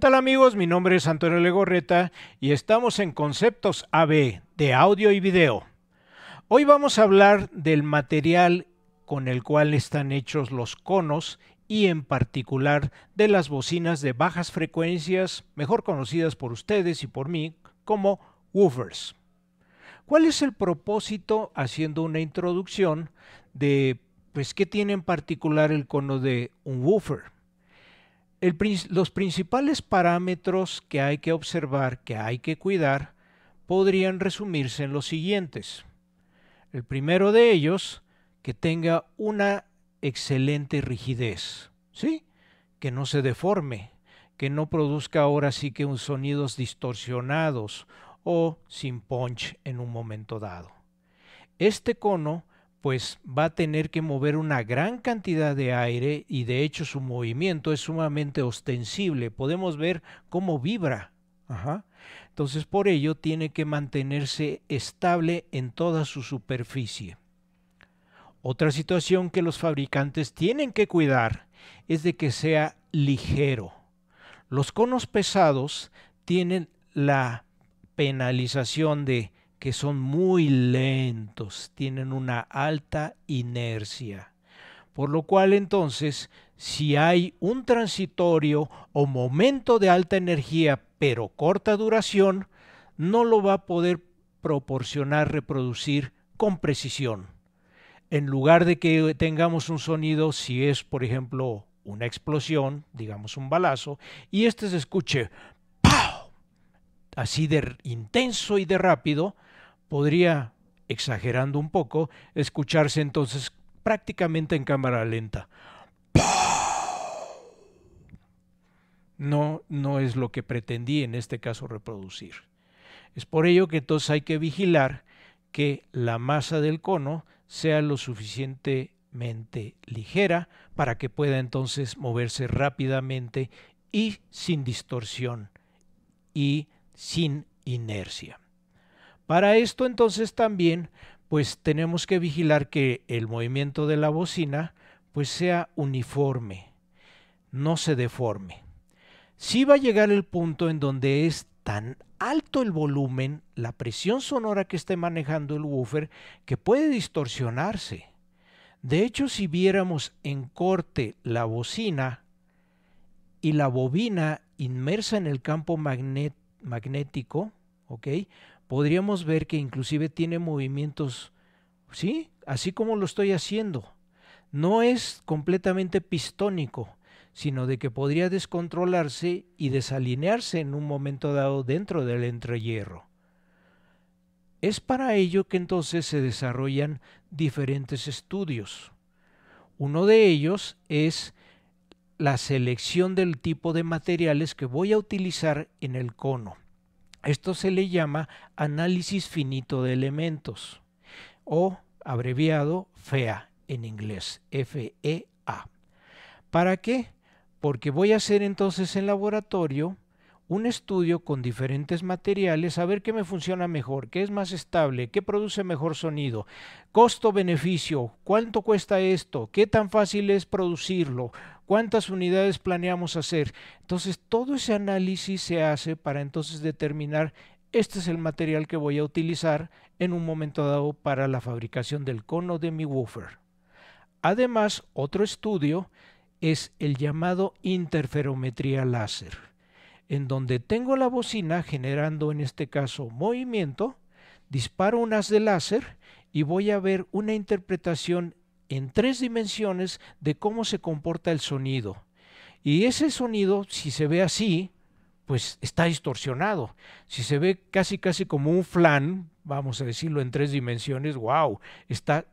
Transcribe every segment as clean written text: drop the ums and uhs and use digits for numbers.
tal amigos? Mi nombre es Antonio Legorreta y estamos en Conceptos AB de audio y video. Hoy vamos a hablar del material con el cual están hechos los conos y en particular de las bocinas de bajas frecuencias, mejor conocidas por ustedes y por mí como woofers. ¿Cuál es el propósito, haciendo una introducción, de qué tiene en particular el cono de un woofer? Los principales parámetros que hay que observar, que hay que cuidar, podrían resumirse en los siguientes. El primero de ellos, que tenga una excelente rigidez, ¿sí? Que no se deforme, que no produzca ahora sí que sonidos distorsionados o sin punch en un momento dado. Este cono pues va a tener que mover una gran cantidad de aire y de hecho su movimiento es sumamente ostensible. Podemos ver cómo vibra. Entonces por ello tiene que mantenerse estable en toda su superficie. Otra situación que los fabricantes tienen que cuidar es de que sea ligero. Los conos pesados tienen la penalización de que son muy lentos, tienen una alta inercia. Por lo cual entonces, si hay un transitorio o momento de alta energía pero corta duración, no lo va a poder reproducir con precisión. En lugar de que tengamos un sonido, si es por ejemplo una explosión, digamos un balazo, y este se escuche ¡pow! Así de intenso y de rápido, podría, exagerando un poco, escucharse entonces prácticamente en cámara lenta. No es lo que pretendí en este caso reproducir. Es por ello que entonces hay que vigilar que la masa del cono sea lo suficientemente ligera para que pueda entonces moverse rápidamente y sin distorsión y sin inercia. Para esto entonces también pues tenemos que vigilar que el movimiento de la bocina pues sea uniforme, no se deforme. Sí va a llegar el punto en donde es tan alto el volumen, la presión sonora que esté manejando el woofer, que puede distorsionarse. De hecho, si viéramos en corte la bocina y la bobina inmersa en el campo magnético, ¿ok?, podríamos ver que inclusive tiene movimientos, ¿sí?, así como lo estoy haciendo. No es completamente pistónico, sino de que podría descontrolarse y desalinearse en un momento dado dentro del entrehierro. Es para ello que entonces se desarrollan diferentes estudios. Uno de ellos es la selección del tipo de materiales que voy a utilizar en el cono. Esto se le llama análisis finito de elementos o abreviado FEA en inglés, F-E-A. ¿Para qué? Porque voy a hacer entonces en laboratorio un estudio con diferentes materiales a ver qué me funciona mejor, qué es más estable, qué produce mejor sonido, costo-beneficio, cuánto cuesta esto, qué tan fácil es producirlo, cuántas unidades planeamos hacer. Entonces todo ese análisis se hace para entonces determinar este es el material que voy a utilizar en un momento dado para la fabricación del cono de mi woofer. Además, otro estudio es el llamado interferometría láser, en donde tengo la bocina generando en este caso movimiento, disparo un haz de láser y voy a ver una interpretación en 3 dimensiones de cómo se comporta el sonido. Y ese sonido, si se ve así, pues está distorsionado. Si se ve casi como un flan, vamos a decirlo en 3 dimensiones, wow,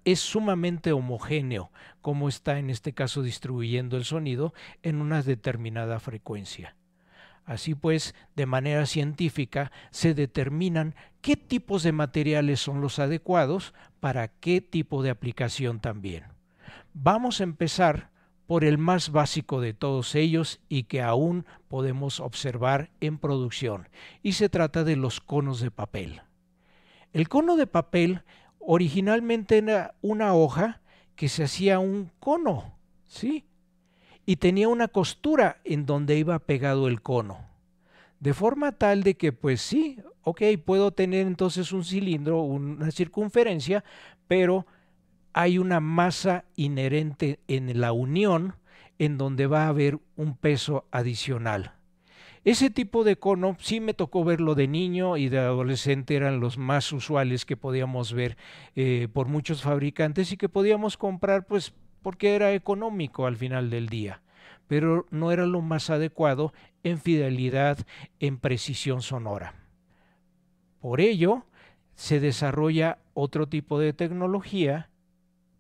es sumamente homogéneo cómo está en este caso distribuyendo el sonido en una determinada frecuencia. Así pues, de manera científica se determinan qué tipos de materiales son los adecuados para qué tipo de aplicación también. Vamos a empezar por el más básico de todos ellos y que aún podemos observar en producción, y se trata de los conos de papel. El cono de papel originalmente era una hoja que se hacía un cono, ¿sí?, y tenía una costura en donde iba pegado el cono. de forma tal de que pues sí, ok, puedo tener entonces un cilindro, una circunferencia, pero hay una masa inherente en la unión en donde va a haber un peso adicional. Ese tipo de cono sí me tocó verlo de niño y de adolescente, eran los más usuales que podíamos ver por muchos fabricantes y que podíamos comprar pues porque era económico al final del día, pero no era lo más adecuado en fidelidad, en precisión sonora. Por ello se desarrolla otro tipo de tecnología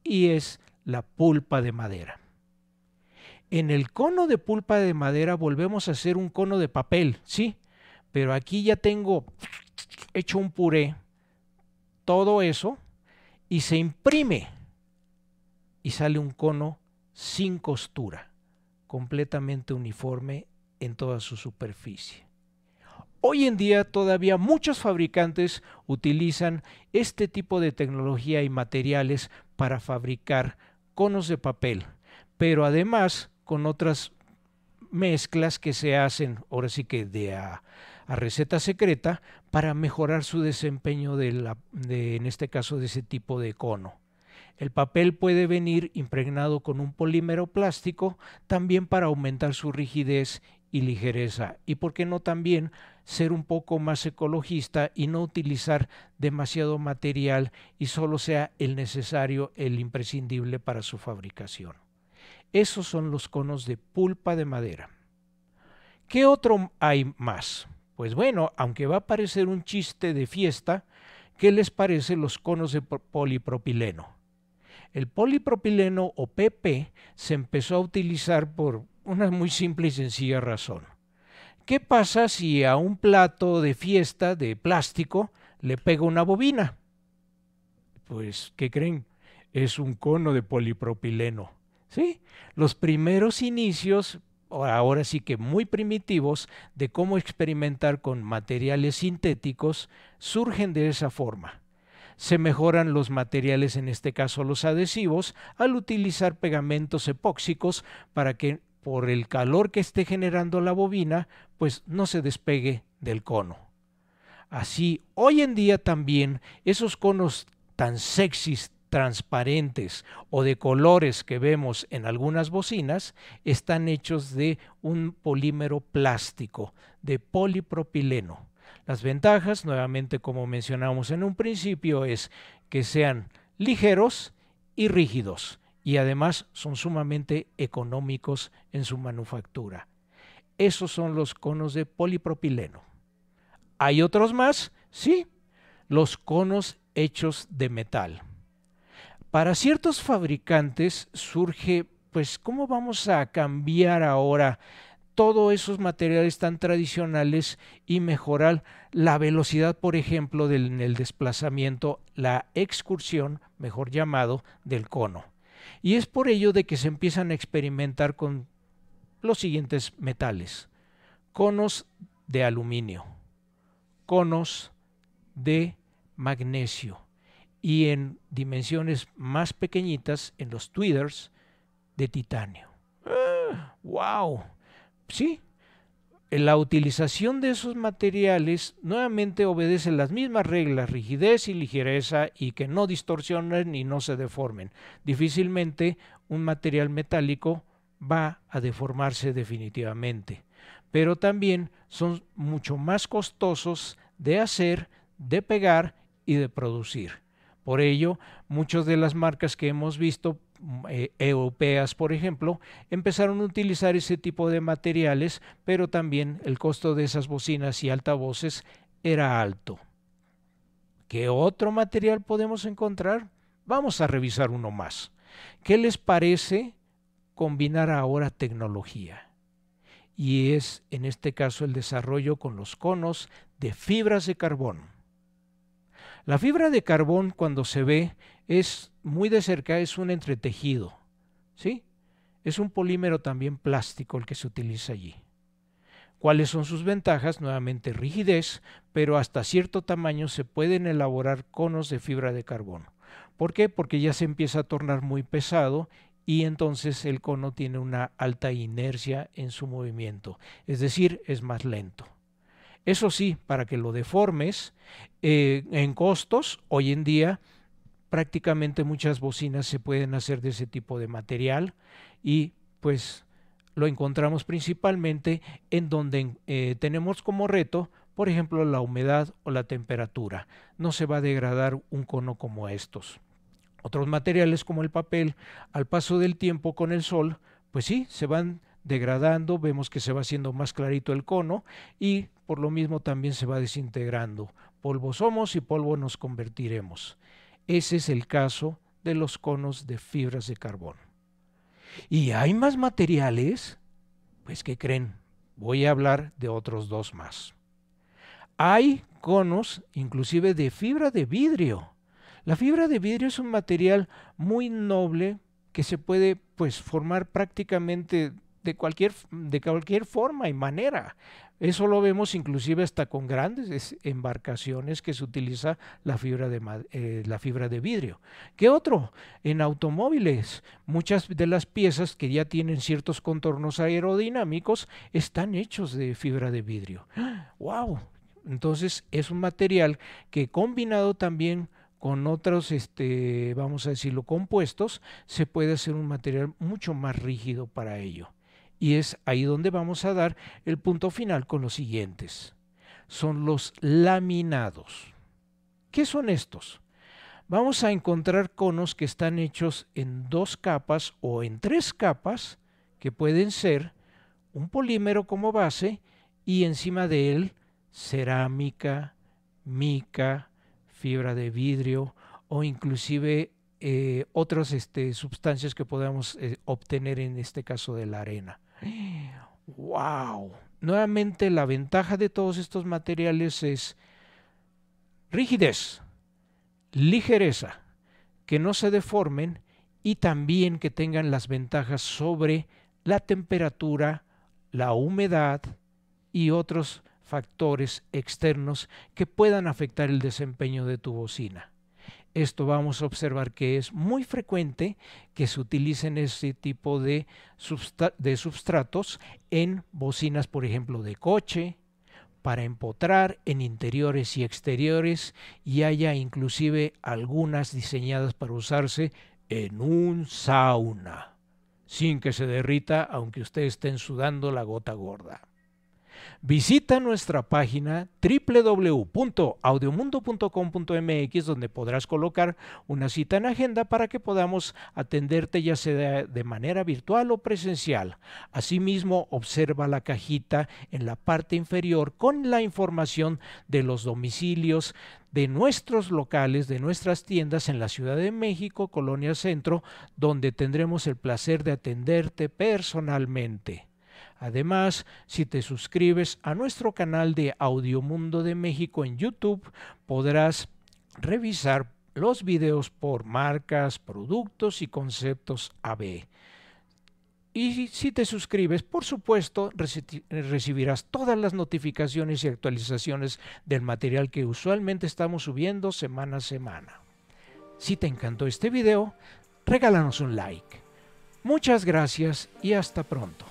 y es la pulpa de madera. En el cono de pulpa de madera volvemos a hacer un cono de papel, sí, pero aquí ya tengo hecho un puré, todo eso, y se imprime y sale un cono sin costura, completamente uniforme en toda su superficie. Hoy en día todavía muchos fabricantes utilizan este tipo de tecnología y materiales para fabricar conos de papel, pero además con otras mezclas que se hacen, ahora sí que a receta secreta, para mejorar su desempeño en este caso de ese tipo de cono. El papel puede venir impregnado con un polímero plástico también para aumentar su rigidez y ligereza, y por qué no también ser un poco más ecologista y no utilizar demasiado material y solo sea el necesario, el imprescindible para su fabricación. Esos son los conos de pulpa de madera. ¿Qué otro hay más? Pues bueno, aunque va a parecer un chiste de fiesta, ¿qué les parece los conos de polipropileno? El polipropileno o PP se empezó a utilizar por una muy simple y sencilla razón. ¿Qué pasa si a un plato de fiesta de plástico le pego una bobina? Pues, ¿qué creen? Es un cono de polipropileno. ¿Sí? Los primeros inicios, ahora sí que muy primitivos, de cómo experimentar con materiales sintéticos surgen de esa forma. Se mejoran los materiales, en este caso los adhesivos, al utilizar pegamentos epóxicos para que por el calor que esté generando la bobina, pues no se despegue del cono. Así, hoy en día también esos conos tan sexys, transparentes o de colores que vemos en algunas bocinas están hechos de un polímero plástico, de polipropileno. Las ventajas, nuevamente como mencionamos en un principio, es que sean ligeros y rígidos y además son sumamente económicos en su manufactura. Esos son los conos de polipropileno. ¿Hay otros más? Sí, los conos hechos de metal. Para ciertos fabricantes surge, pues, ¿cómo vamos a cambiar ahora todos esos materiales tan tradicionales y mejorar la velocidad, por ejemplo, en el desplazamiento, la excursión, mejor llamado, del cono? Y es por ello de que se empiezan a experimentar con los siguientes metales: conos de aluminio, conos de magnesio y en dimensiones más pequeñitas, en los tweeters, de titanio. ¡Wow! Sí, la utilización de esos materiales nuevamente obedece las mismas reglas, rigidez y ligereza, y que no distorsionen y no se deformen. Difícilmente un material metálico va a deformarse definitivamente, pero también son mucho más costosos de hacer, de pegar y de producir. Por ello, muchas de las marcas que hemos visto, europeas por ejemplo, empezaron a utilizar ese tipo de materiales, pero también el costo de esas bocinas y altavoces era alto. ¿Qué otro material podemos encontrar? Vamos a revisar uno más. ¿Qué les parece combinar ahora tecnología? Y es en este caso el desarrollo con los conos de fibras de carbón. La fibra de carbón, cuando se ve es muy de cerca, es un entretejido, ¿sí? Es un polímero también plástico el que se utiliza allí. ¿Cuáles son sus ventajas? Nuevamente rigidez, pero hasta cierto tamaño se pueden elaborar conos de fibra de carbón. ¿Por qué? Porque ya se empieza a tornar muy pesado y entonces el cono tiene una alta inercia en su movimiento, es decir, es más lento. Eso sí, para que lo deformes, en costos, hoy en día prácticamente muchas bocinas se pueden hacer de ese tipo de material y pues lo encontramos principalmente en donde tenemos como reto, por ejemplo, la humedad o la temperatura. No se va a degradar un cono como estos. Otros materiales como el papel, al paso del tiempo con el sol, pues sí, se van degradando, vemos que se va haciendo más clarito el cono y por lo mismo también se va desintegrando. Polvo somos y polvo nos convertiremos. Ese es el caso de los conos de fibras de carbón. ¿Y hay más materiales? Pues ¿qué creen? Voy a hablar de otros dos más. Hay conos inclusive de fibra de vidrio. La fibra de vidrio es un material muy noble que se puede pues formar prácticamente de cualquier forma y manera. Eso lo vemos inclusive hasta con grandes embarcaciones que se utiliza la fibra de vidrio. ¿Qué otro? En automóviles, muchas de las piezas que ya tienen ciertos contornos aerodinámicos están hechos de fibra de vidrio. ¡Wow! Entonces es un material que combinado también con otros, vamos a decirlo, compuestos, se puede hacer un material mucho más rígido para ello. Y es ahí donde vamos a dar el punto final con los siguientes. Son los laminados. ¿Qué son estos? Vamos a encontrar conos que están hechos en 2 capas o en 3 capas, que pueden ser un polímero como base y encima de él cerámica, mica, fibra de vidrio o inclusive otras sustancias que podamos obtener en este caso de la arena. ¡Wow! Nuevamente la ventaja de todos estos materiales es rigidez, ligereza, que no se deformen y también que tengan las ventajas sobre la temperatura, la humedad y otros factores externos que puedan afectar el desempeño de tu bocina. Esto vamos a observar que es muy frecuente que se utilicen ese tipo de substratos en bocinas, por ejemplo, de coche, para empotrar en interiores y exteriores, y haya inclusive algunas diseñadas para usarse en un sauna, sin que se derrita aunque ustedes estén sudando la gota gorda. Visita nuestra página www.audiomundo.com.mx, donde podrás colocar una cita en agenda para que podamos atenderte ya sea de manera virtual o presencial. Asimismo, observa la cajita en la parte inferior con la información de los domicilios de nuestros locales, de nuestras tiendas en la Ciudad de México, Colonia Centro, donde tendremos el placer de atenderte personalmente. Además, si te suscribes a nuestro canal de Audiomundo de México en YouTube, podrás revisar los videos por marcas, productos y conceptos AB. Y si te suscribes, por supuesto, recibirás todas las notificaciones y actualizaciones del material que usualmente estamos subiendo semana a semana. Si te encantó este video, regálanos un like. Muchas gracias y hasta pronto.